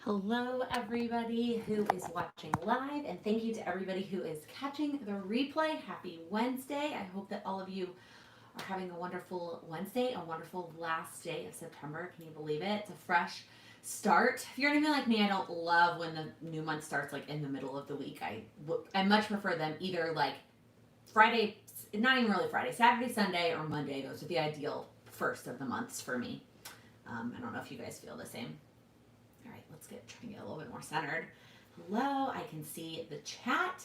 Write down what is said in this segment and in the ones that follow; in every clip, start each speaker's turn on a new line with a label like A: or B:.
A: Hello, everybody who is watching live, and thank you to everybody who is catching the replay. Happy Wednesday. I hope that all of you are having a wonderful Wednesday, a wonderful last day of September. Can you believe it? It's a fresh start. If you're anything like me, I don't love when the new month starts like in the middle of the week. I much prefer them either like Friday, not even really Friday, Saturday, Sunday, or Monday. Those are the ideal first of the months for me. I don't know if you guys feel the same. All right, let's try and get a little bit more centered. Hello, I can see the chat.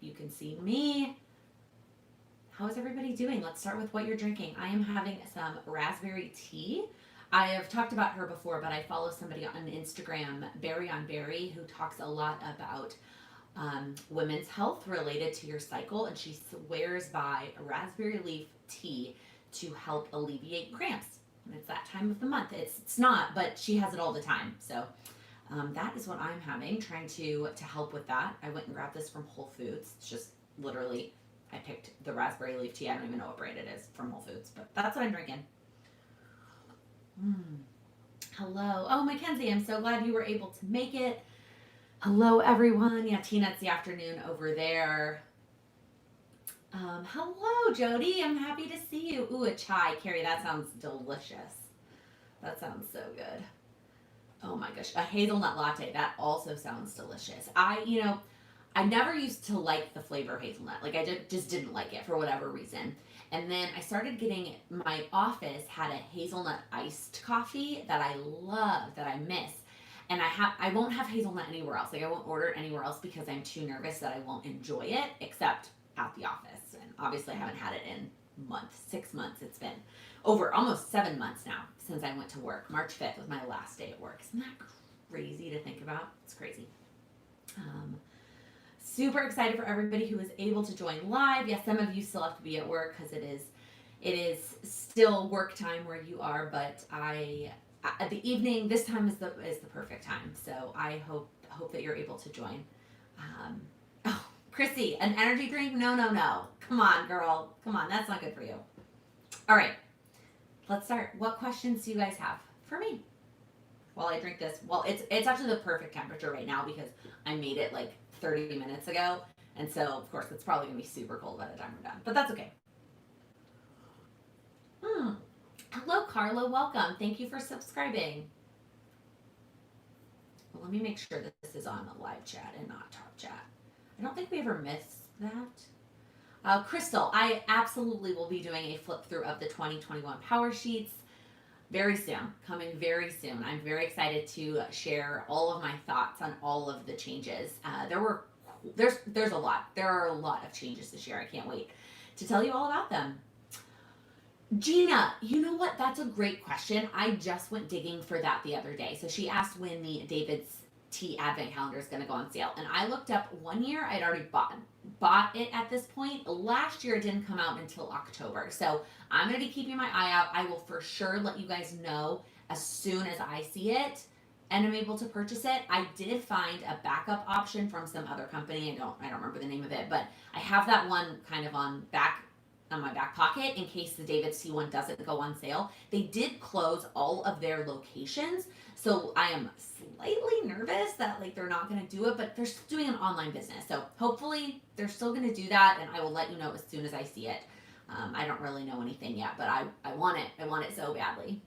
A: You can see me. How is everybody doing? Let's start with what you're drinking. I am having some raspberry tea. I have talked about her before, but I follow somebody on Instagram, Berry on Berry, who talks a lot about women's health related to your cycle, and she swears by a raspberry leaf tea to help alleviate cramps. And it's that time of the month. It's not, but she has it all the time. So that is what I'm having, trying to help with that. I went and grabbed this from Whole Foods. It's just literally, I picked the raspberry leaf tea. I don't even know what brand it is from Whole Foods, but that's what I'm drinking. Hello. Oh, Mackenzie, I'm so glad you were able to make it. Hello, everyone. Yeah, Tina, it's the afternoon over there. Hello, Jody. I'm happy to see you. Ooh, a chai, Carrie. That sounds delicious. That sounds so good. Oh my gosh, a hazelnut latte. That also sounds delicious. I never used to like the flavor of hazelnut. Like just didn't like it for whatever reason. And then I started getting, my office had a hazelnut iced coffee that I love, that I miss. And I won't have hazelnut anywhere else. Like I won't order it anywhere else because I'm too nervous that I won't enjoy it, except at the office. And obviously I haven't had it in months, 6 months. It's been over almost 7 months now since I went to work. March 5th was my last day at work. Isn't that crazy to think about? It's crazy. Super excited for everybody who is able to join live. Yes, some of you still have to be at work because it is still work time where you are, but at the evening, this time is the perfect time. So I hope that you're able to join. Oh, Chrissy, an energy drink? No. Come on, girl. Come on, that's not good for you. All right, let's start. What questions do you guys have for me while I drink this? Well, it's actually the perfect temperature right now because I made it like 30 minutes ago, and so of course it's probably gonna be super cold by the time we're done, but that's okay. Hello, Carla. Welcome. Thank you for subscribing. Well, let me make sure that this is on the live chat and not top chat. I don't think we ever missed that. Crystal, I absolutely will be doing a flip through of the 2021 Power Sheets very soon, coming very soon. I'm very excited to share all of my thoughts on all of the changes. There's a lot. There are a lot of changes this year. I can't wait to tell you all about them. Gina, you know what? That's a great question. I just went digging for that the other day. So she asked when the David's Tea Advent Calendar is going to go on sale. And I looked up, one year I'd already bought it at this point. Last year it didn't come out until October. So I'm going to be keeping my eye out. I will for sure let you guys know as soon as I see it and I'm able to purchase it. I did find a backup option from some other company. I don't remember the name of it, but I have that one kind of on my back pocket in case the David's Tea one doesn't go on sale. They did close all of their locations, so I am slightly nervous that like they're not going to do it, but they're still doing an online business, so hopefully they're still going to do that, and I will let you know as soon as I see it. I don't really know anything yet, but I want it. I want it so badly.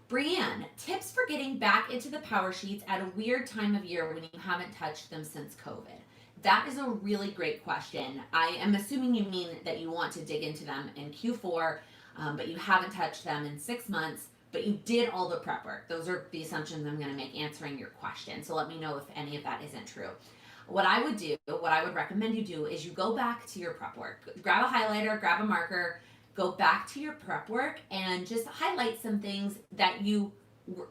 A: Brianne, tips for getting back into the Power Sheets at a weird time of year when you haven't touched them since COVID. That is a really great question. I am assuming you mean that you want to dig into them in Q4, but you haven't touched them in 6 months, but you did all the prep work. Those are the assumptions I'm going to make answering your question. So let me know if any of that isn't true. What I would recommend you do is you go back to your prep work. Grab a highlighter, grab a marker, go back to your prep work and just highlight some things that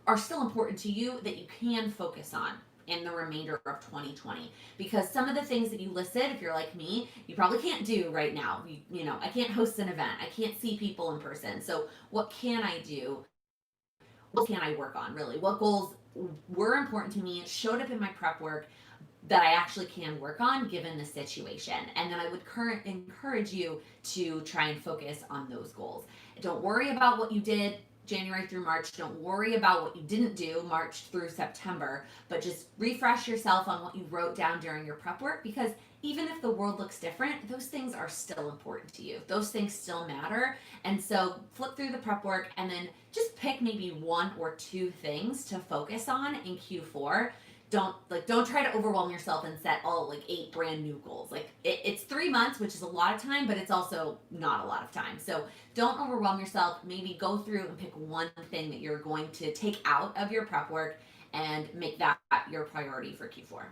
A: are still important to you that you can focus on in the remainder of 2020, because some of the things that you listed, if you're like me, you probably can't do right now. You know, I can't host an event, I can't see people in person, so what can I do? What can I work on, really? What goals were important to me, showed up in my prep work, that I actually can work on given the situation? And then I would encourage you to try and focus on those goals. Don't worry about what you did January through March. Don't worry about what you didn't do March through September, but just refresh yourself on what you wrote down during your prep work, because even if the world looks different, those things are still important to you. Those things still matter. And so flip through the prep work and then just pick maybe one or two things to focus on in Q4. Don't try to overwhelm yourself and set all like 8 brand new goals. Like it's 3 months, which is a lot of time, but it's also not a lot of time. So don't overwhelm yourself. Maybe go through and pick one thing that you're going to take out of your prep work and make that your priority for Q4.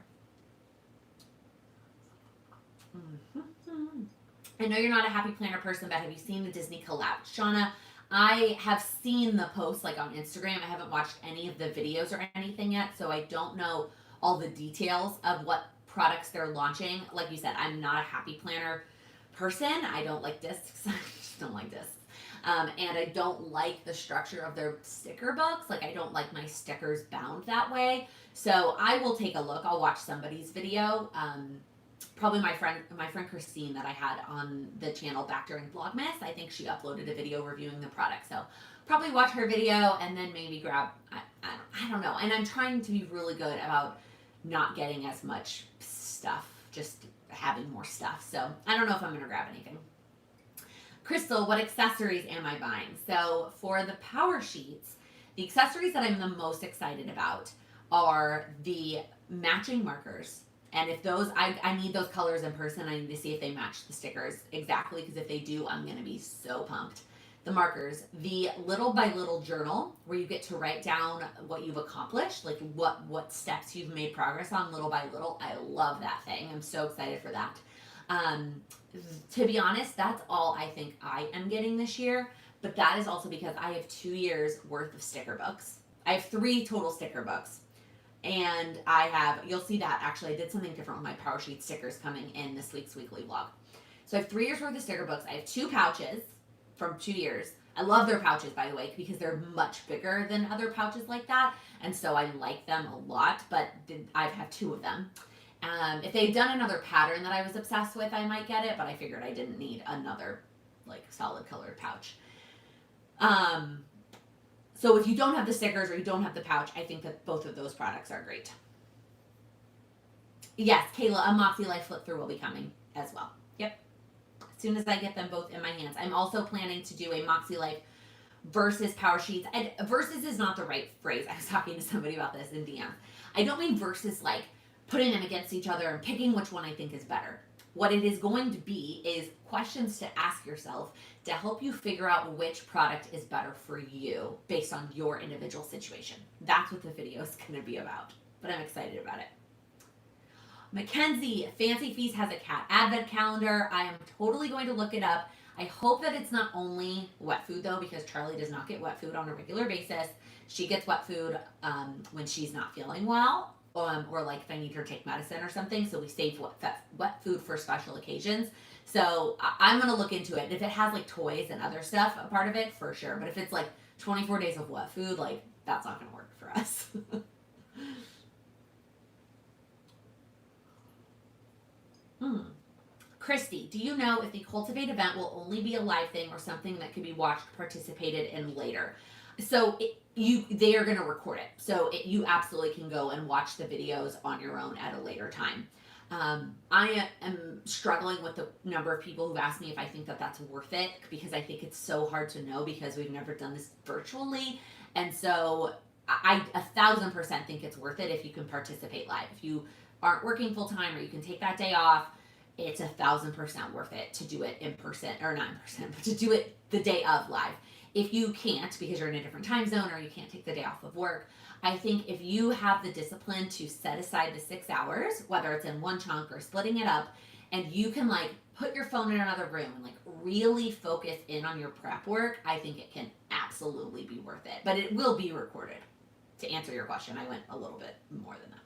A: I know you're not a happy planner person, but have you seen the Disney collab? Shauna, I have seen the posts like on Instagram. I haven't watched any of the videos or anything yet, so I don't know all the details of what products they're launching. Like you said, I'm not a happy planner person. I don't like discs. I just don't like discs. And I don't like the structure of their sticker books. Like I don't like my stickers bound that way. So I will take a look. I'll watch somebody's video. Probably my friend Christine that I had on the channel back during Vlogmas. I think she uploaded a video reviewing the product. So probably watch her video and then maybe grab, I don't know. And I'm trying to be really good about not getting as much stuff, just having more stuff. So I don't know if I'm going to grab anything. Crystal, what accessories am I buying? So for the Power Sheets, the accessories that I'm the most excited about are the matching markers. And if those, I need those colors in person. I need to see if they match the stickers exactly, because if they do, I'm going to be so pumped. The markers, the little by little journal where you get to write down what you've accomplished, like what steps you've made progress on little by little. I love that thing. I'm so excited for that. To be honest, that's all I think I am getting this year. But that is also because I have 2 years worth of sticker books. I have 3 total sticker books. And you'll see that actually I did something different with my Power Sheet stickers coming in this week's weekly vlog. So I have 3 years worth of sticker books. I have 2 pouches from 2 years. I love their pouches, by the way, because they're much bigger than other pouches like that. And so I like them a lot, but I have 2 of them. If they'd done another pattern that I was obsessed with, I might get it, but I figured I didn't need another like solid colored pouch. So if you don't have the stickers or you don't have the pouch, I think that both of those products are great. Yes, Kayla, a Moxie Life flip through will be coming as well. Yep. As soon as I get them both in my hands. I'm also planning to do a Moxie Life versus Power Sheets. And versus is not the right phrase. I was talking to somebody about this in DM. I don't mean versus like putting them against each other and picking which one I think is better. What it is going to be is questions to ask yourself to help you figure out which product is better for you based on your individual situation. That's what the video is going to be about, but I'm excited about it. Mackenzie, Fancy Feast has a cat advent calendar. I am totally going to look it up. I hope that it's not only wet food though, because Charlie does not get wet food on a regular basis. She gets wet food when she's not feeling well. Or like if I need her to take medicine or something, so we save wet food for special occasions. So I'm gonna look into it. If it has like toys and other stuff a part of it, for sure. But if it's like 24 days of wet food, like that's not gonna work for us. Christy, do you know if the Cultivate event will only be a live thing or something that could be watched, participated in later? So they are going to record it. So you absolutely can go and watch the videos on your own at a later time. I am struggling with the number of people who've asked me if I think that that's worth it, because I think it's so hard to know because we've never done this virtually. And so I 1,000% think it's worth it if you can participate live. If you aren't working full time or you can take that day off, it's 1,000% worth it to do it in person, or not in person, but to do it the day of live. If you can't, because you're in a different time zone or you can't take the day off of work, I think if you have the discipline to set aside the 6 hours, whether it's in one chunk or splitting it up, and you can like put your phone in another room and like really focus in on your prep work, I think it can absolutely be worth it. But it will be recorded. To answer your question, I went a little bit more than that.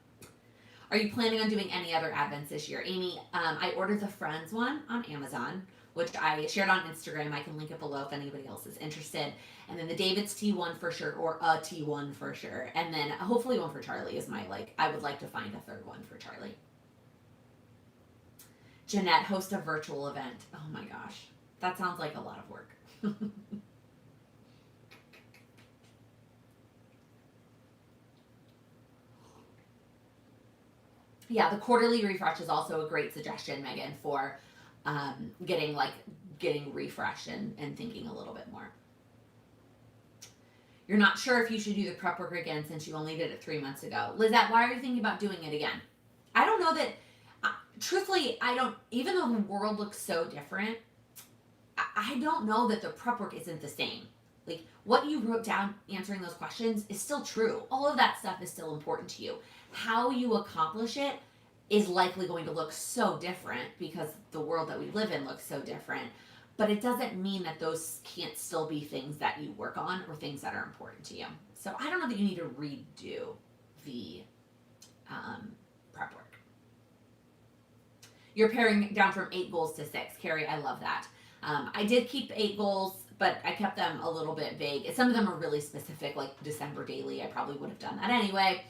A: Are you planning on doing any other advents this year? Amy, I ordered the Friends one on Amazon, which I shared on Instagram. I can link it below if anybody else is interested. And then the David's T1 for sure, or a T1 for sure. And then hopefully one for Charlie is my I would like to find a third one for Charlie. Jeanette, host a virtual event. Oh my gosh. That sounds like a lot of work. Yeah, the quarterly refresh is also a great suggestion, Megan, for getting refreshed and thinking a little bit more. You're not sure if you should do the prep work again since you only did it 3 months ago. Lizette, why are you thinking about doing it again? I don't know that, truthfully, I don't, even though the world looks so different, I don't know that the prep work isn't the same. Like, what you wrote down answering those questions is still true. All of that stuff is still important to you. How you accomplish it is likely going to look so different because the world that we live in looks so different. But it doesn't mean that those can't still be things that you work on or things that are important to you. So I don't know that you need to redo the prep work. You're paring down from 8 goals to 6. Carrie, I love that. I did keep 8 goals, but I kept them a little bit vague. Some of them are really specific, like December daily. I probably would have done that anyway.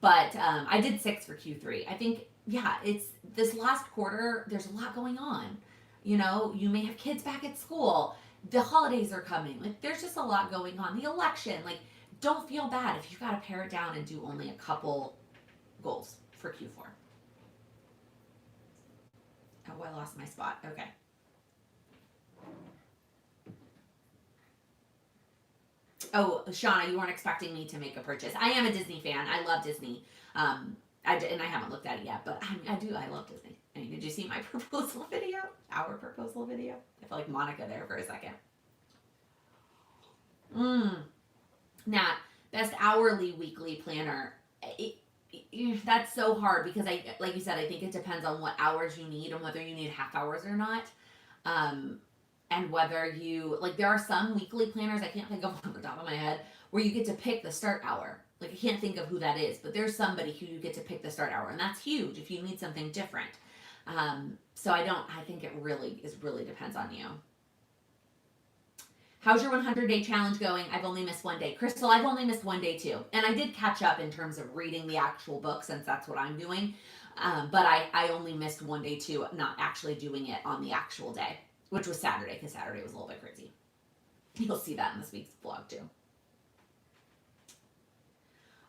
A: But I did 6 for Q3. I think, yeah, it's this last quarter, there's a lot going on. You know, you may have kids back at school. The holidays are coming. Like, there's just a lot going on. The election, like, don't feel bad if you've got to pare it down and do only a couple goals for Q4. Oh, I lost my spot. Okay. Oh, Shauna, you weren't expecting me to make a purchase. I am a Disney fan. I love Disney. And I haven't looked at it yet, but I do. I love Disney. I mean, did you see my proposal video? Our proposal video? I felt like Monica there for a second. Nat, best hourly, weekly planner. That's so hard because like you said, I think it depends on what hours you need and whether you need half hours or not. And whether you, like, there are some weekly planners, I can't think of one on the top of my head, where you get to pick the start hour. Like, I can't think of who that is, but there's somebody who you get to pick the start hour, and that's huge if you need something different. So I think it really depends on you. How's your 100-day challenge going? I've only missed 1 day. Crystal, I've only missed 1 day too. And I did catch up in terms of reading the actual book since that's what I'm doing. But I only missed 1 day too, not actually doing it on the actual day, which was Saturday, because Saturday was a little bit crazy. You'll see that in this week's vlog too.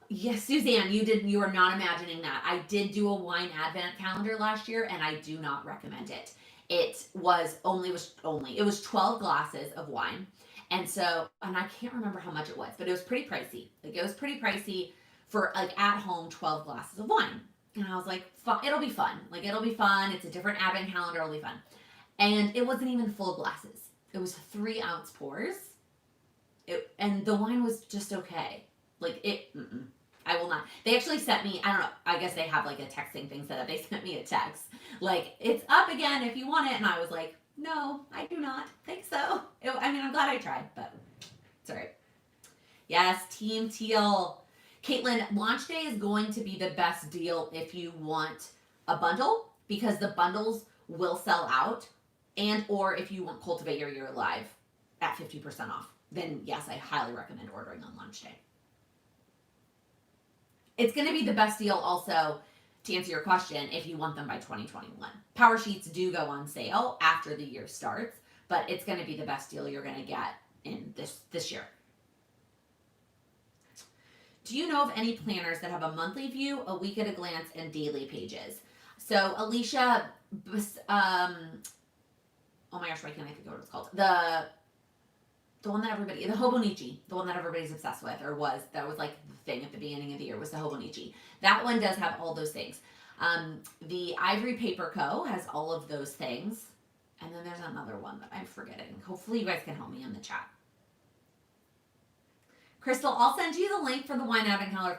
A: Yes, Suzanne, you are not imagining that. I did do a wine advent calendar last year, and I do not recommend it. It was 12 glasses of wine. And I can't remember how much it was, but it was pretty pricey. Like, it was pretty pricey for, like, at home 12 glasses of wine. And I was like, it'll be fun. Like, it'll be fun. It's a different advent calendar. It'll be fun. And it wasn't even full glasses. It was 3-ounce pours. And the wine was just okay. Like, I will not. They actually sent me, I don't know, I guess they have like a texting thing set up. They sent me a text. Like, it's up again if you want it. And I was like, no, I do not think so. I'm glad I tried, but it's all right. Yes, Team Teal. Caitlin, launch day is going to be the best deal if you want a bundle, because the bundles will sell out. And or if you want Cultivate Your Year Live at 50% off, then yes, I highly recommend ordering on launch day. It's going to be the best deal also, to answer your question, if you want them by 2021. Power Sheets do go on sale after the year starts, but it's going to be the best deal you're going to get in this year. Do you know of any planners that have a monthly view, a week at a glance, and daily pages? So Alicia, oh my gosh, why can't I think of what it's called? The one that the Hobonichi, the one that everybody's obsessed with, that was like the thing at the beginning of the year, was the Hobonichi. That one does have all those things. The Ivory Paper Co. has all of those things. And then there's another one that I'm forgetting. Hopefully you guys can help me in the chat. Crystal, I'll send you the link for the wine advent calendar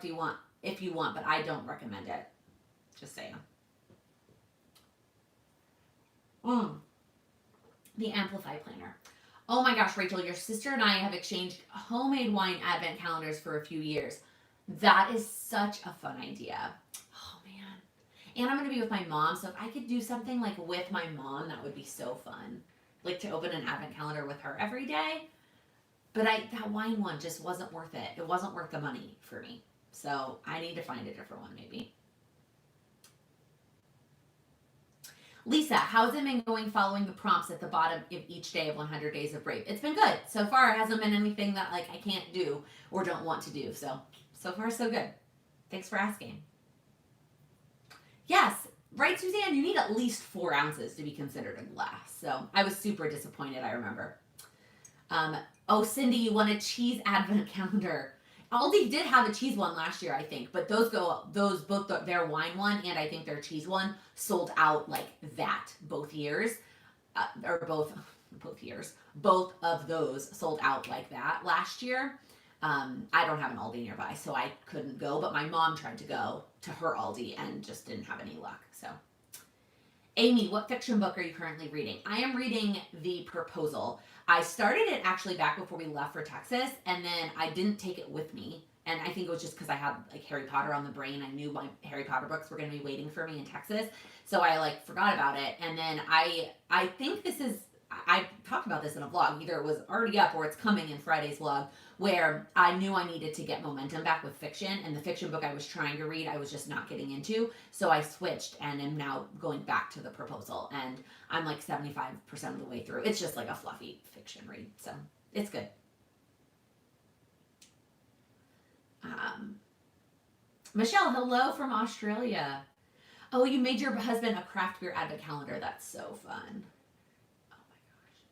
A: if you want, but I don't recommend it. Just saying. The Amplify Planner. Oh my gosh, Rachel, your sister and I have exchanged homemade wine advent calendars for a few years. That is such a fun idea. Oh man. And I'm going to be with my mom, so if I could do something like with my mom, that would be so fun. Like to open an advent calendar with her every day. But that wine one just wasn't worth it. It wasn't worth the money for me. So I need to find a different one maybe. Lisa, how's it been going following the prompts at the bottom of each day of 100 Days of Brave? It's been good. So far, it hasn't been anything that like I can't do or don't want to do. So far, so good. Thanks for asking. Yes, right, Suzanne? You need at least 4 ounces to be considered a glass. So I was super disappointed, I remember. Um, oh, Cindy, you want a cheese advent calendar. Aldi did have a cheese one last year, I think, but those both their wine one and I think their cheese one sold out like that both years, or both years. Both of those sold out like that last year. I don't have an Aldi nearby, so I couldn't go, but my mom tried to go to her Aldi and just didn't have any luck. So, Amy, what fiction book are you currently reading? I am reading The Proposal. I started it actually back before we left for Texas, and then I didn't take it with me. And I think it was just because I had like Harry Potter on the brain. I knew my Harry Potter books were going to be waiting for me in Texas, so I like forgot about it. And then I think this is I talked about this in a vlog. Either it was already up or it's coming in Friday's vlog, where I knew I needed to get momentum back with fiction, and the fiction book I was trying to read I was just not getting into, so I switched and am now going back to The Proposal, and I'm like 75% of the way through. It's just like a fluffy fiction read, so it's good. um, Michelle, hello from Australia. Oh, you made your husband a craft beer advent calendar. That's so fun. Oh my gosh.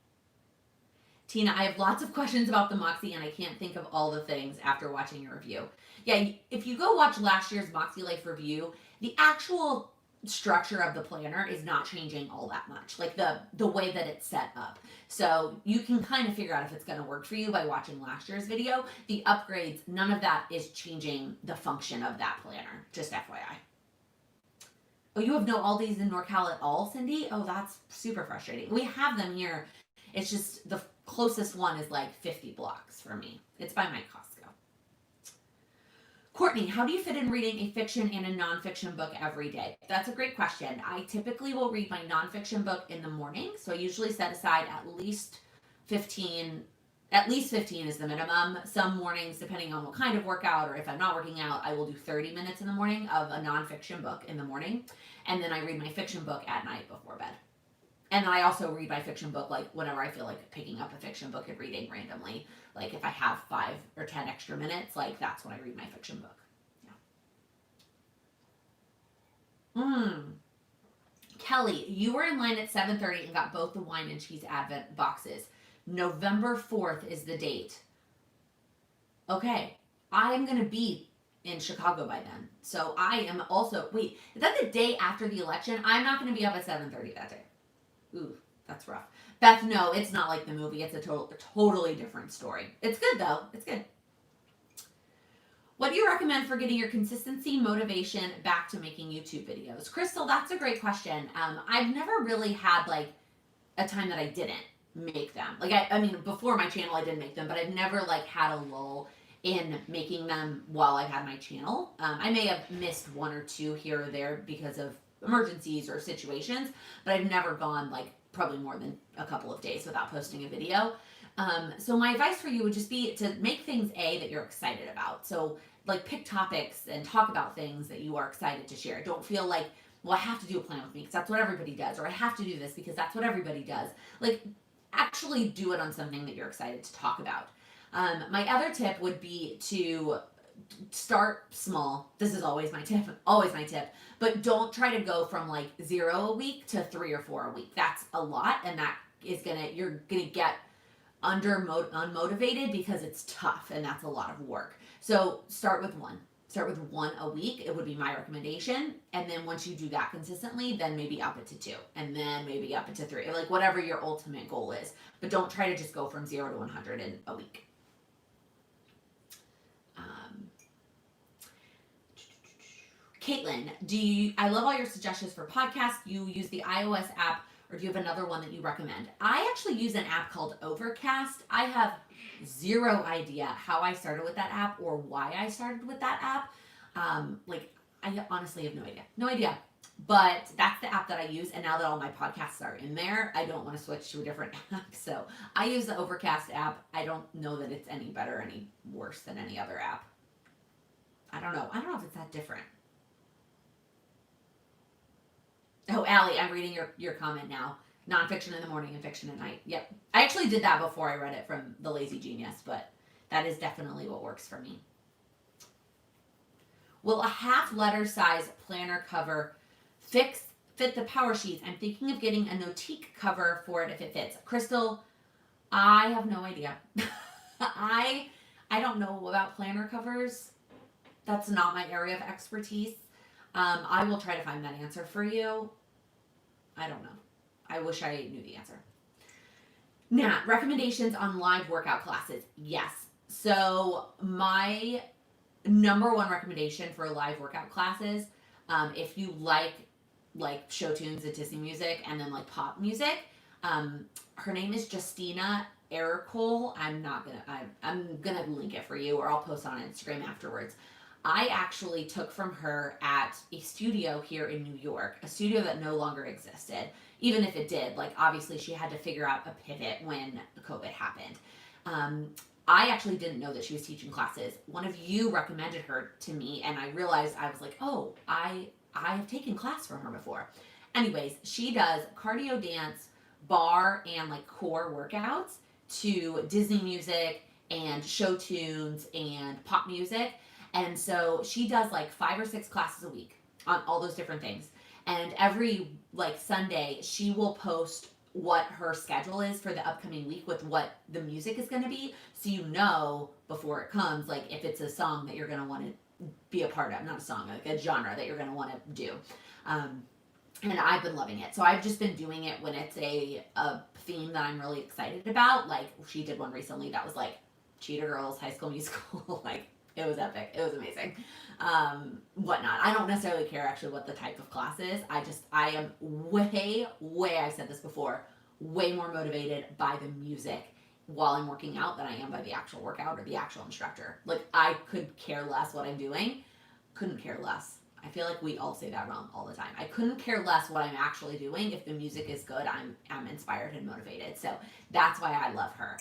A: Tina, I have lots of questions about the Moxie, and I can't think of all the things after watching your review. Yeah, if you go watch last year's Moxie Life review, the actual structure of the planner is not changing all that much. Like the way that it's set up. So you can kind of figure out if it's going to work for you by watching last year's video. The upgrades, none of that is changing the function of that planner. Just FYI. Oh, you have no Aldi's in NorCal at all, Cindy? Oh, that's super frustrating. We have them here. It's just the closest one is like 50 blocks for me. It's by my Costco. Courtney, how do you fit in reading a fiction and a nonfiction book every day? That's a great question. I typically will read my nonfiction book in the morning. So I usually set aside at least 15, at least 15 is the minimum. Some mornings, depending on what kind of workout or if I'm not working out, I will do 30 minutes in the morning of a nonfiction book in the morning. And then I read my fiction book at night before bed. And then I also read my fiction book like whenever I feel like picking up a fiction book and reading randomly. Like if I have 5 or 10 extra minutes, like that's when I read my fiction book. Yeah. Kelly, you were in line at 7:30 and got both the wine and cheese advent boxes. November 4th is the date. Okay, I'm gonna be in Chicago by then. So I am also, wait, is that the day after the election? I'm not gonna be up at 7:30 that day. Ooh, that's rough. Beth, no, it's not like the movie. It's a totally different story. It's good though. It's good. What do you recommend for getting your consistency, motivation back to making YouTube videos? Crystal, that's a great question. I've never really had like a time that I didn't make them. Like I mean, before my channel, I didn't make them, but I've never like had a lull in making them while I've had my channel. I may have missed 1 or 2 here or there because of emergencies or situations, but I've never gone like probably more than a couple of days without posting a video. So my advice for you would just be to make things that you're excited about. So like pick topics and talk about things that you are excited to share. Don't feel like, well, I have to do a plan with me because that's what everybody does, or I have to do this because that's what everybody does. Like actually do it on something that you're excited to talk about. My other tip would be to start small. This is always my tip, but don't try to go from like 0 a week to 3 or 4 a week. That's a lot, and that is you're gonna get unmotivated because it's tough and that's a lot of work. So start with 1. Start with 1 a week. It would be my recommendation. And then once you do that consistently, then maybe up it to 2, and then maybe up it to 3, like whatever your ultimate goal is. But don't try to just go from 0 to 100 in a week. Caitlin, I love all your suggestions for podcasts. You use the iOS app, or do you have another one that you recommend? I actually use an app called Overcast. I have 0 idea how I started with that app or why I started with that app. I honestly have no idea. No idea. But that's the app that I use, and now that all my podcasts are in there, I don't want to switch to a different app. So I use the Overcast app. I don't know that it's any better, any worse than any other app. I don't know if it's that different. Oh, Allie, I'm reading your comment now. Nonfiction in the morning and fiction at night. Yep. I actually did that before I read it from The Lazy Genius, but that is definitely what works for me. Will a half letter size planner cover fit the power sheets. I'm thinking of getting a Notique cover for it if it fits. Crystal, I have no idea. I don't know about planner covers. That's not my area of expertise. I will try to find that answer for you. I don't know. I wish I knew the answer. Nat, recommendations on live workout classes. Yes. So my number one recommendation for live workout classes, if you like show tunes and Disney music and then like pop music, her name is Justina Ericole. I'm gonna link it for you, or I'll post on Instagram afterwards. I actually took from her at a studio here in New York, a studio that no longer existed. Even if it did, like obviously she had to figure out a pivot when COVID happened. I actually didn't know that she was teaching classes. One of you recommended her to me, and I realized, I was like, oh, I have taken class from her before. Anyways, she does cardio dance, bar, and like core workouts to Disney music and show tunes and pop music. And so she does like 5 or 6 classes a week on all those different things. And every like Sunday, she will post what her schedule is for the upcoming week with what the music is going to be, so you know before it comes, like if it's a song that you're going to want to be a part of, not a song, like a genre that you're going to want to do. And I've been loving it. So I've just been doing it when it's a theme that I'm really excited about. Like she did one recently that was like Cheetah Girls, High School Musical. Like it was epic. It was amazing. Whatnot. I don't necessarily care actually what the type of class is. I am way, I've said this before, way more motivated by the music while I'm working out than I am by the actual workout or the actual instructor. Like I could care less what I'm doing. Couldn't care less. I feel like we all say that wrong all the time. I couldn't care less what I'm actually doing. If the music is good, I'm inspired and motivated. So that's why I love her.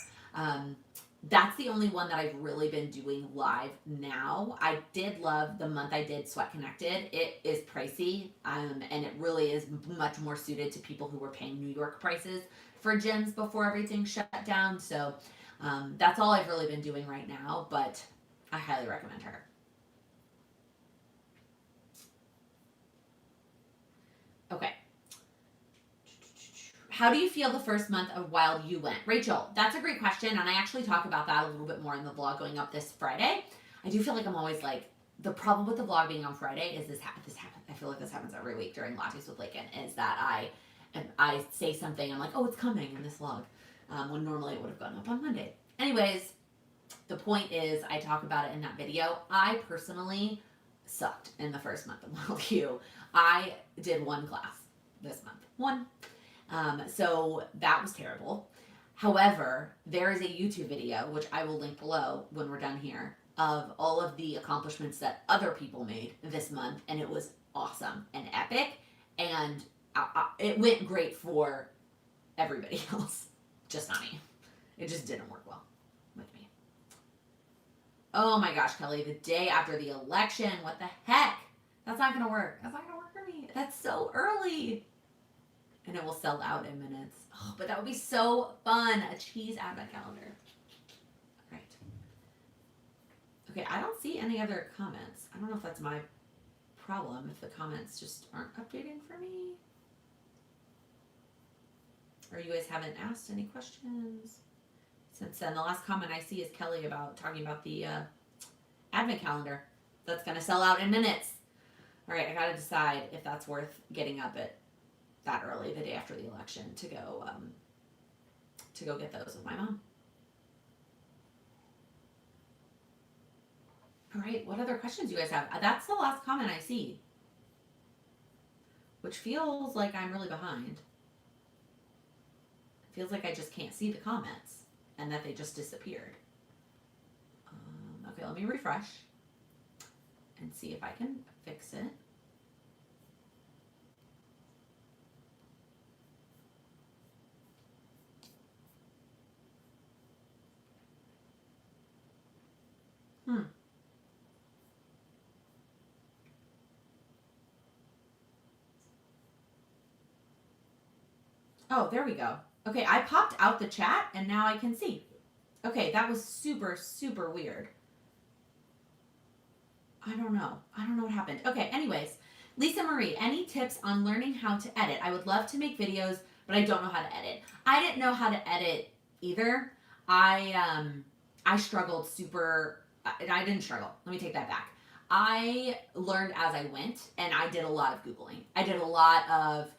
A: That's the only one that I've really been doing live now. I did love the month I did Sweat Connected. It is pricey, and it really is much more suited to people who were paying New York prices for gyms before everything shut down. So that's all I've really been doing right now, but I highly recommend her. Okay. How do you feel the first month of Wild you went? Rachel, that's a great question, and I actually talk about that a little bit more in the vlog going up this Friday. I do feel like I'm always like, the problem with the vlog being on Friday is this happens. I feel like this happens every week during Lattes with Laken, is that I say something, I'm like, oh, it's coming in this vlog, when normally it would have gone up on Monday. Anyways, the point is, I talk about it in that video. I personally sucked in the first month of Wild You. I did 1 class this month. 1. So that was terrible. However, there is a YouTube video, which I will link below when we're done here, of all of the accomplishments that other people made this month, and it was awesome and epic, and it went great for everybody else, just not me. It just didn't work well with me. Oh my gosh, Kelly, the day after the election, what the heck? That's not gonna work. That's not gonna work for me. That's so early. And it will sell out in minutes. Oh, but that would be so fun. A cheese advent calendar. Right. Okay, I don't see any other comments. I don't know if that's my problem, if the comments just aren't updating for me. Or you guys haven't asked any questions. Since then, the last comment I see is Kelly talking about the advent calendar. That's going to sell out in minutes. All right, I got to decide if that's worth getting up at that early, the day after the election, to go get those with my mom. All right, what other questions do you guys have? That's the last comment I see, which feels like I'm really behind. It feels like I just can't see the comments and that they just disappeared. Okay, let me refresh and see if I can fix it. Oh, there we go. Okay, I popped out the chat and now I can see. Okay, that was super, super weird. I don't know what happened. Okay, anyways, Lisa Marie, any tips on learning how to edit? I would love to make videos, but I don't know how to edit. I didn't know how to edit either. I struggled super. I didn't struggle. Let me take that back. I learned as I went, and I did a lot of Googling. I did a lot of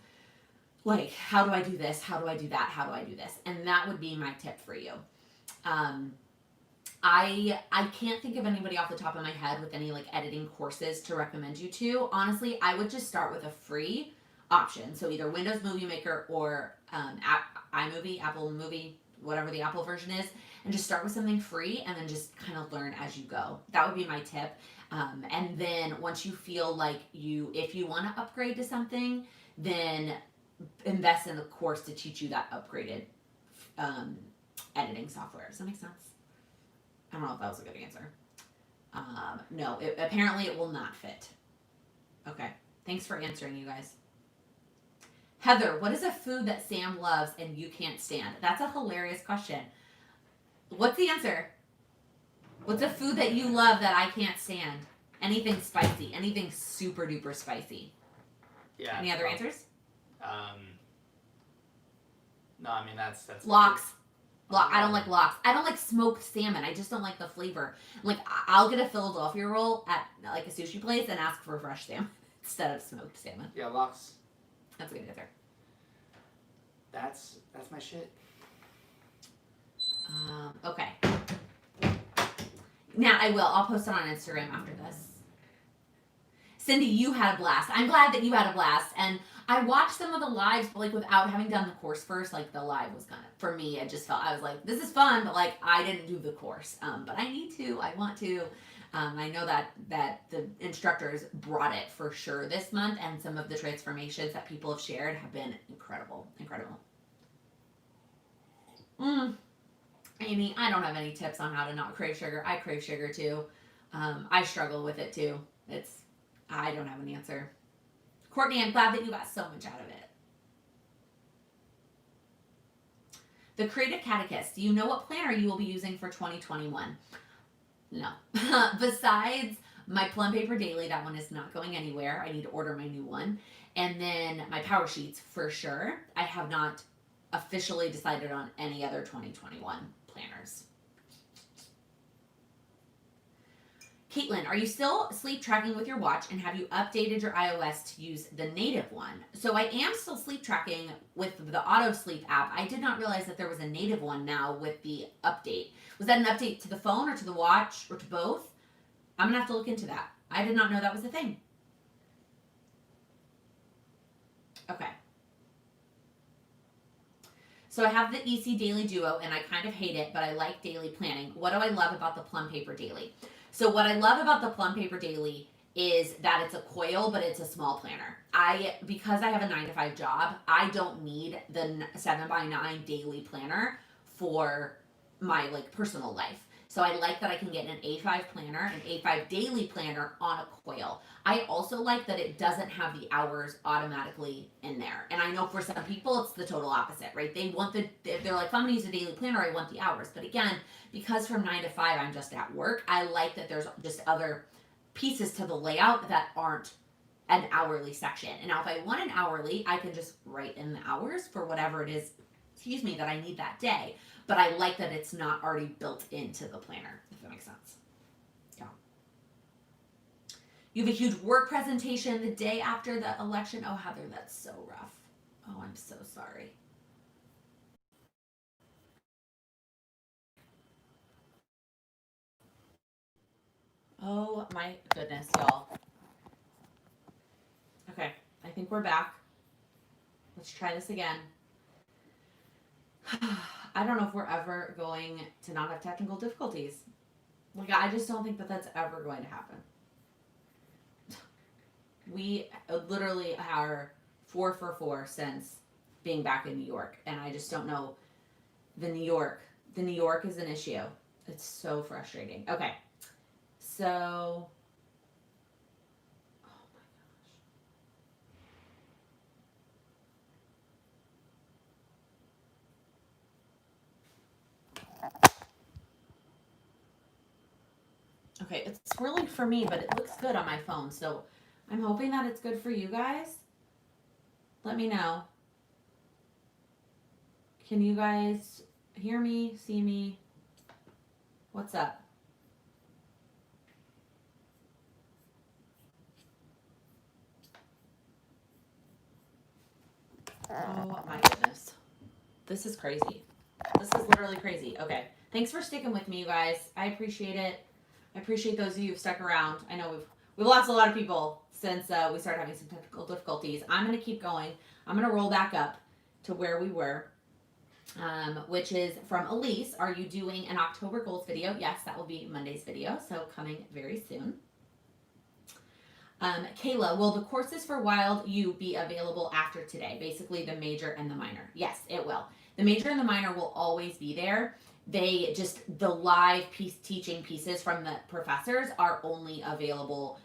A: like, how do I do this? How do I do that? How do I do this? And that would be my tip for you. Um, I can't think of anybody off the top of my head with any like editing courses to recommend you to. Honestly, I would just start with a free option. So either Windows Movie Maker or iMovie, Apple Movie, whatever the Apple version is, and just start with something free and then just kind of learn as you go. That would be my tip. And then once you feel like if you want to upgrade to something, then invest in the course to teach you that upgraded editing software. Does that make sense? I don't know if that was a good answer. No, apparently it will not fit. Okay. Thanks for answering, you guys. Heather, what is a food that Sam loves and you can't stand? That's a hilarious question. What's the answer? What's a food that you love that I can't stand? Anything spicy. Anything super duper spicy.
B: Yeah.
A: Any other answers?
B: No, I mean that's
A: lox. I don't like lox. I don't like smoked salmon. I just don't like the flavor. Like I'll get a Philadelphia roll at like a sushi place and ask for fresh salmon instead of smoked salmon.
B: Yeah, lox.
A: That's a good answer.
B: That's my shit.
A: Okay. Now I will. I'll post it on Instagram after this. Cindy, you had a blast. I'm glad that you had a blast. And I watched some of the lives, but like without having done the course first, like the live was kind of, for me, it just felt, I was like, this is fun, but like I didn't do the course. But I need to, I want to. I know that the instructors brought it for sure this month, and some of the transformations that people have shared have been incredible. Amy, I don't have any tips on how to not crave sugar. I crave sugar too. I struggle with it too. I don't have an answer. Courtney, I'm glad that you got so much out of it. The Creative Catechist. Do you know what planner you will be using for 2021? No. Besides my Plum Paper Daily, that one is not going anywhere. I need to order my new one. And then my Power Sheets for sure. I have not officially decided on any other 2021 planners. Caitlin, are you still sleep tracking with your watch, and have you updated your iOS to use the native one? So I am still sleep tracking with the Auto Sleep app. I did not realize that there was a native one now with the update. Was that an update to the phone or to the watch or to both? I'm going to have to look into that. I did not know that was a thing. Okay. So I have the EC Daily Duo, and I kind of hate it, but I like daily planning. What do I love about the Plum Paper Daily? So what I love about the Plum Paper Daily is that it's a coil, but it's a small planner. Because I have a 9-to-5 job, I don't need the 7x9 daily planner for my like personal life. So I like that I can get an A5 planner, an A5 daily planner on a coil. I also like that it doesn't have the hours automatically in there. And I know for some people it's the total opposite, right? They're like, if I'm gonna use a daily planner, I want the hours. But again, because from 9 to 5 I'm just at work, I like that there's just other pieces to the layout that aren't an hourly section. And now if I want an hourly, I can just write in the hours for whatever it is, that I need that day. But I like that it's not already built into the planner, if that makes sense. Yeah. You have a huge work presentation the day after the election. Oh, Heather, that's so rough. Oh, I'm so sorry. Oh my goodness, y'all. Okay, I think we're back. Let's try this again. I don't know if we're ever going to not have technical difficulties. Like, I just don't think that that's ever going to happen. We literally are 4 for 4 since being back in New York, and I just don't know. The New York is an issue. It's so frustrating. Okay, so okay, it's swirling for me, but it looks good on my phone, so I'm hoping that it's good for you guys. Let me know. Can you guys hear me, see me? What's up? Oh my goodness. This is crazy. This is literally crazy. Okay. Thanks for sticking with me, you guys. I appreciate it. I appreciate those of you who've stuck around. I know we've lost a lot of people since we started having some technical difficulties. I'm gonna keep going. I'm gonna roll back up to where we were, which is from Elise. Are you doing an October goals video? Yes, that will be Monday's video, so coming very soon. Kayla, will the courses for Wild U be available after today? Basically, the major and the minor. Yes, it will. The major and the minor will always be there. They just, the live teaching pieces from the professors are only available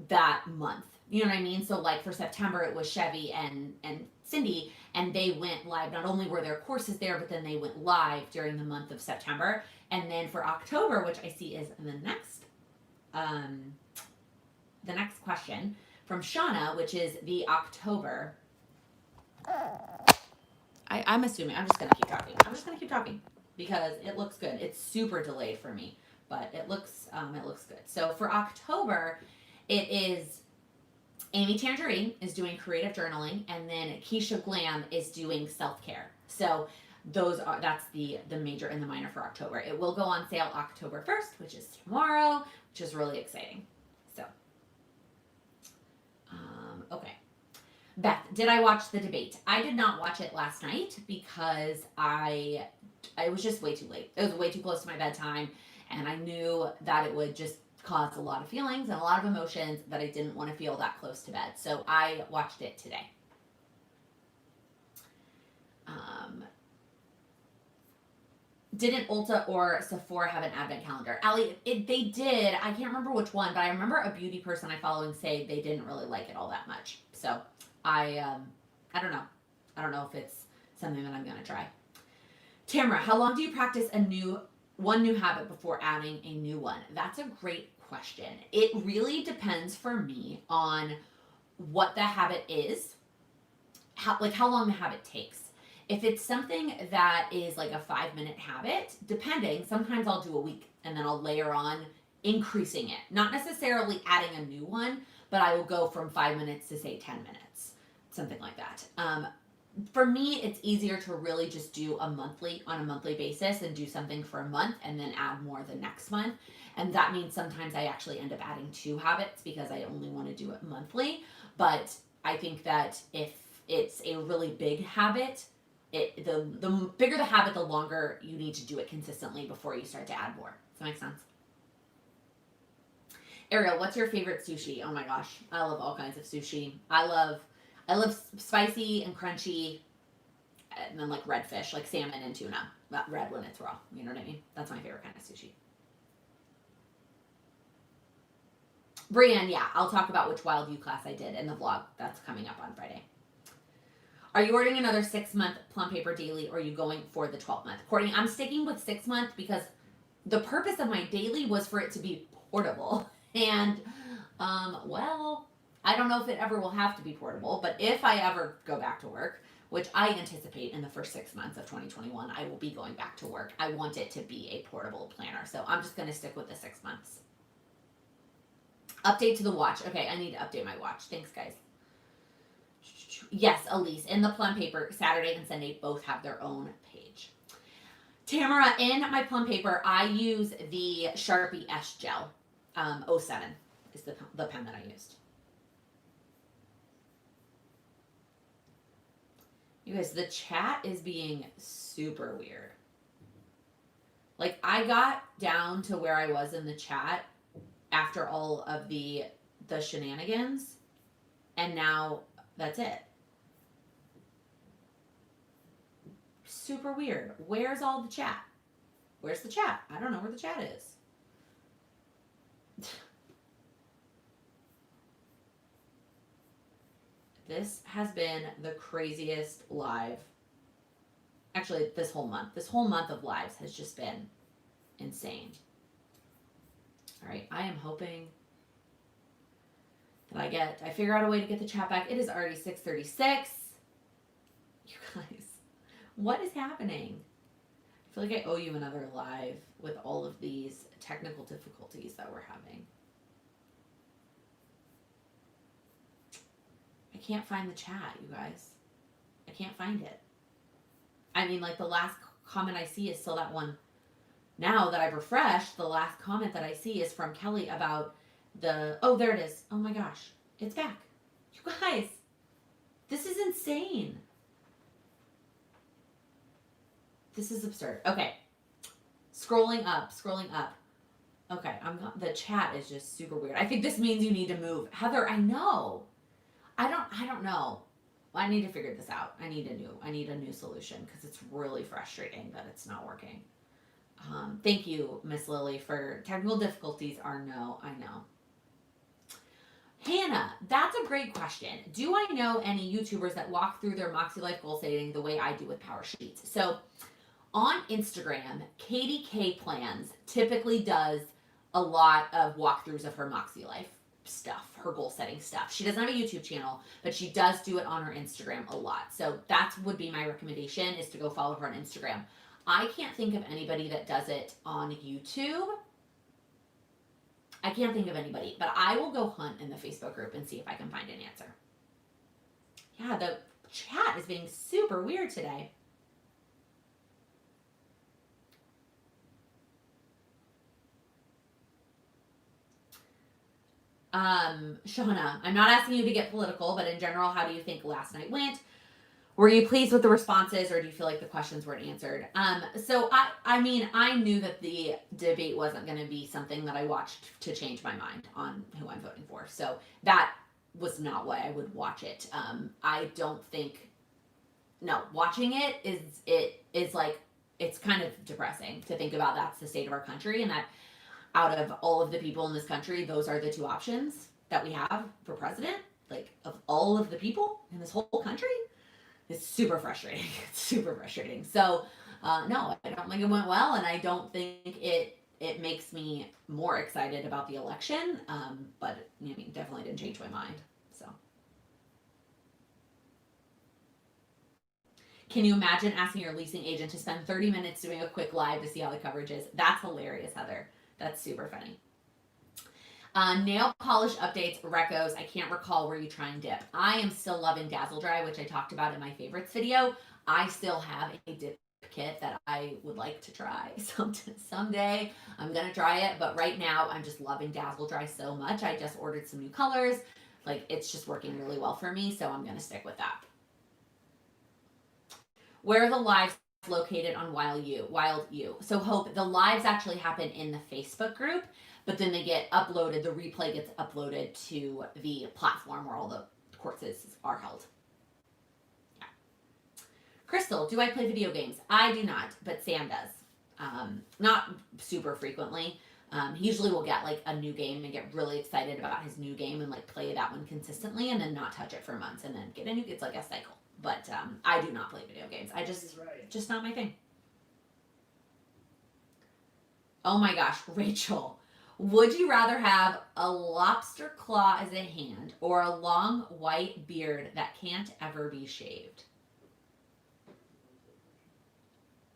A: that month. You know what I mean? So like for September, it was Chevy and Cindy, and they went live. Not only were their courses there, but then they went live during the month of September. And then for October, which I see is the next question from Shauna, which is the October. I'm assuming, I'm just going to keep talking. I'm just going to keep talking because it looks good. It's super delayed for me, but it looks good. So for October, it is Amy Tangerine is doing creative journaling, and then Keisha Glam is doing self-care. So that's the major and the minor for October. It will go on sale October 1st, which is tomorrow, which is really exciting. So okay. Beth, did I watch the debate? I did not watch it last night because it was just way too late. It was way too close to my bedtime, and I knew that it would just cause a lot of feelings and a lot of emotions that I didn't want to feel that close to bed. So I watched it today. Didn't Ulta or Sephora have an advent calendar? Allie, they did. I can't remember which one, but I remember a beauty person I follow and say they didn't really like it all that much. So I don't know. I don't know if it's something that I'm gonna try. Tamara, how long do you practice one new habit before adding a new one? That's a great question. It really depends for me on what the habit is, how long the habit takes. If it's something that is like a 5-minute habit, depending, sometimes I'll do a week and then I'll layer on increasing it. Not necessarily adding a new one, but I will go from 5 minutes to say 10 minutes, something like that. For me, it's easier to really just do on a monthly basis and do something for a month and then add more the next month. And that means sometimes I actually end up adding 2 habits because I only want to do it monthly. But I think that if it's a really big habit, the bigger the habit, the longer you need to do it consistently before you start to add more. Does that make sense? Ariel, what's your favorite sushi? Oh my gosh, I love all kinds of sushi. I love spicy and crunchy, and then like red fish, like salmon and tuna. Not red when it's raw. You know what I mean? That's my favorite kind of sushi. Brienne, yeah, I'll talk about which Wild U class I did in the vlog. That's coming up on Friday. Are you ordering another 6-month plum paper daily, or are you going for the 12-month? Courtney, I'm sticking with 6-month because the purpose of my daily was for it to be portable. And, well, I don't know if it ever will have to be portable, but if I ever go back to work, which I anticipate in the first 6 months of 2021, I will be going back to work. I want it to be a portable planner. So I'm just going to stick with the 6 months. Update to the watch. Okay, I need to update my watch. Thanks, guys. Yes, Elise, in the plum paper, Saturday and Sunday both have their own page. Tamara, in my plum paper, I use the Sharpie S Gel 07 is the pen that I used. You guys, the chat is being super weird. Like, I got down to where I was in the chat after all of the shenanigans, and now that's it. Super weird. Where's all the chat? Where's the chat? I don't know where the chat is. This has been the craziest live. Actually, this whole month of lives has just been insane. All right, I am hoping that I figure out a way to get the chat back. It is already 6:36. You guys, what is happening? I feel like I owe you another live with all of these technical difficulties that we're having. I can't find the chat, you guys. I can't find it. I mean, like, the last comment I see is still that one. Now that I've refreshed, the last comment that I see is from Kelly about oh, there it is. Oh my gosh. It's back. You guys, this is insane. This is absurd. Okay. Scrolling up. Okay, the chat is just super weird. I think this means you need to move. Heather, I know. I don't know. I need to figure this out. I need a new solution because it's really frustrating that it's not working. Thank you, Miss Lily, for technical difficulties are no, I know. Hannah, that's a great question. Do I know any YouTubers that walk through their Moxie Life goal setting the way I do with Power Sheets? So on Instagram, Katie K Plans typically does a lot of walkthroughs of her Moxie Life stuff, her goal setting stuff. She doesn't have a YouTube channel, but she does do it on her Instagram a lot. So that would be my recommendation, is to go follow her on Instagram. I can't think of anybody that does it on YouTube. I can't think of anybody, but I will go hunt in the Facebook group and see if I can find an answer. Yeah, the chat is being super weird today. Shauna, I'm not asking you to get political, but in general, how do you think last night went? Were you pleased with the responses, or do you feel like the questions weren't answered? So I mean, I knew that the debate wasn't going to be something that I watched to change my mind on who I'm voting for. So that was not why I would watch it. I don't think, no, watching it is like, it's kind of depressing to think about that's the state of our country, and that out of all of the people in this country, those are the two options that we have for president. Like, of all of the people in this whole country, it's super frustrating. It's super frustrating. So, no, I don't think it went well, and I don't think it makes me more excited about the election. But I mean, definitely didn't change my mind. So, can you imagine asking your leasing agent to spend 30 minutes doing a quick live to see how the coverage is? That's hilarious, Heather. That's super funny. Nail polish updates, recos. I can't recall where you try and dip. I am still loving Dazzle Dry, which I talked about in my favorites video. I still have a dip kit that I would like to try. Someday I'm going to try it, but right now I'm just loving Dazzle Dry so much. I just ordered some new colors. Like, it's just working really well for me, so I'm going to stick with that. Where are the lives located on Wild U? So Hope, the lives actually happen in the Facebook group, but then they get uploaded, the replay gets uploaded to the platform where all the courses are held. Yeah. Crystal, do I play video games? I do not, but Sam does. Not super frequently. He usually will get like a new game and get really excited about his new game and like play that one consistently and then not touch it for months and then get a new, it's like a cycle. But I do not play video games. Just not my thing. Oh my gosh, Rachel. Would you rather have a lobster claw as a hand or a long white beard that can't ever be shaved?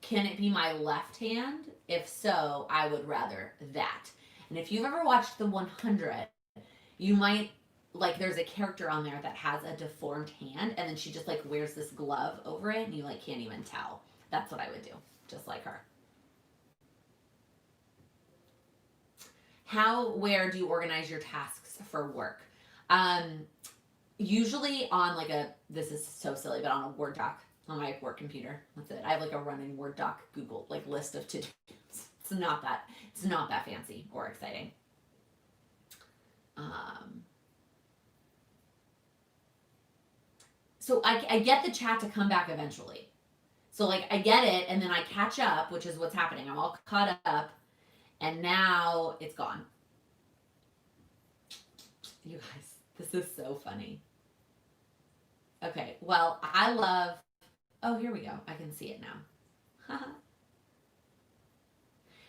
A: Can it be my left hand? If so, I would rather that. And if you've ever watched The 100, you might, like, there's a character on there that has a deformed hand, and then she just like wears this glove over it, and you like can't even tell. That's what I would do, just like her. Where do you organize your tasks for work? Usually on like this is so silly, but on a Word doc on my work computer. That's it. I have like a running Word doc Google like list of to-dos. It's not that fancy or exciting. So I get the chat to come back eventually. So like I get it, and then I catch up, which is what's happening. I'm all caught up, and now it's gone. You guys, this is so funny. Okay, well, I love, oh, here we go. I can see it now.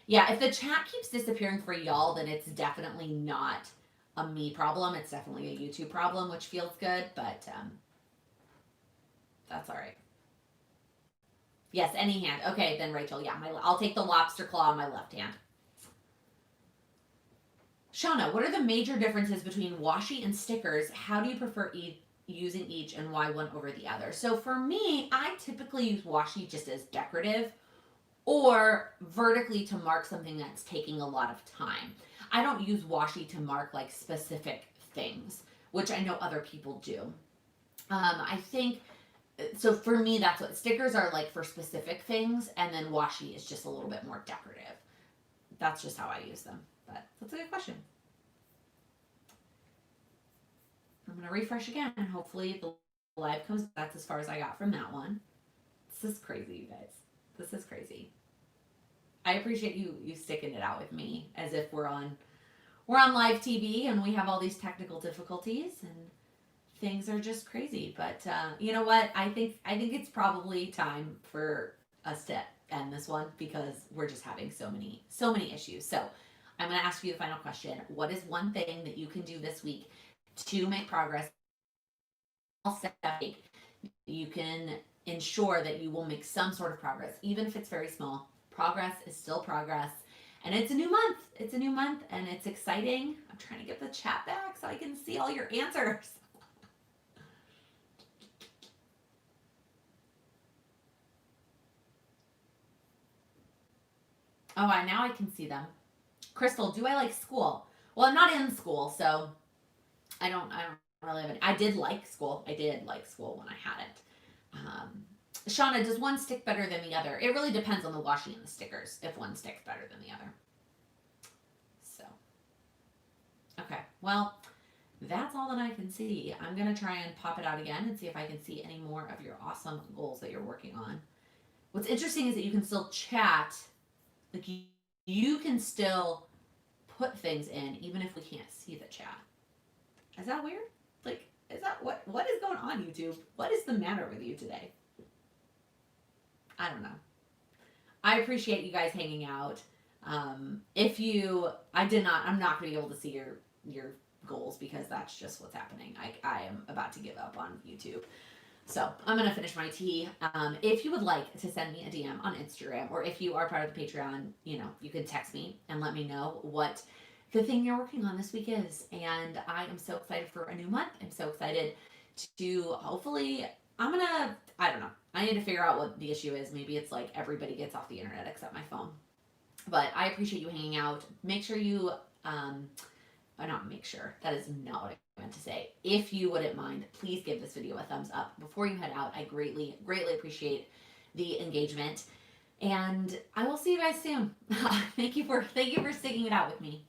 A: Yeah, if the chat keeps disappearing for y'all, then it's definitely not a me problem. It's definitely a YouTube problem, which feels good, but that's all right. Yes, any hand. Okay, then Rachel, yeah, I'll take the lobster claw on my left hand. Shauna, what are the major differences between washi and stickers? How do you prefer using each, and why one over the other? So for me, I typically use washi just as decorative or vertically to mark something that's taking a lot of time. I don't use washi to mark like specific things, which I know other people do. I think so. For me, that's what stickers are like for specific things, and then washi is just a little bit more decorative. That's just how I use them. But that's a good question. I'm gonna refresh again, and hopefully the live comes. That's as far as I got from that one. This is crazy, you guys. This is crazy. I appreciate you sticking it out with me as if we're on live TV and we have all these technical difficulties and things are just crazy. But you know what? I think it's probably time for us to end this one because we're just having so many issues. So I'm going to ask you the final question. What is one thing that you can do this week to make progress? You can ensure that you will make some sort of progress, even if it's very small. Progress is still progress. And it's a new month. It's a new month and it's exciting. I'm trying to get the chat back so I can see all your answers. Oh, now I can see them. Crystal, do I like school? Well, I'm not in school, so I don't really have any. I did like school. I did like school when I had it. Shauna, does one stick better than the other? It really depends on the washi and the stickers if one sticks better than the other. So, okay. Well, that's all that I can see. I'm going to try and pop it out again and see if I can see any more of your awesome goals that you're working on. What's interesting is that you can still chat. Like you can still put things in even if we can't see the chat. Is that weird? Like, is that what is going on, YouTube? What is the matter with you today? I don't know. I appreciate you guys hanging out. I'm not going to be able to see your goals because that's just what's happening. I am about to give up on YouTube. So I'm going to finish my tea. If you would like to send me a DM on Instagram, or if you are part of the Patreon, you can text me and let me know what the thing you're working on this week is. And I am so excited for a new month. I'm so excited to hopefully, I don't know. I need to figure out what the issue is. Maybe it's like everybody gets off the internet except my phone. But I appreciate you hanging out. Make sure you, not make sure, that is not what I meant to say. If you wouldn't mind, please give this video a thumbs up before you head out. I greatly, greatly appreciate the engagement. And I will see you guys soon. Thank you for sticking it out with me.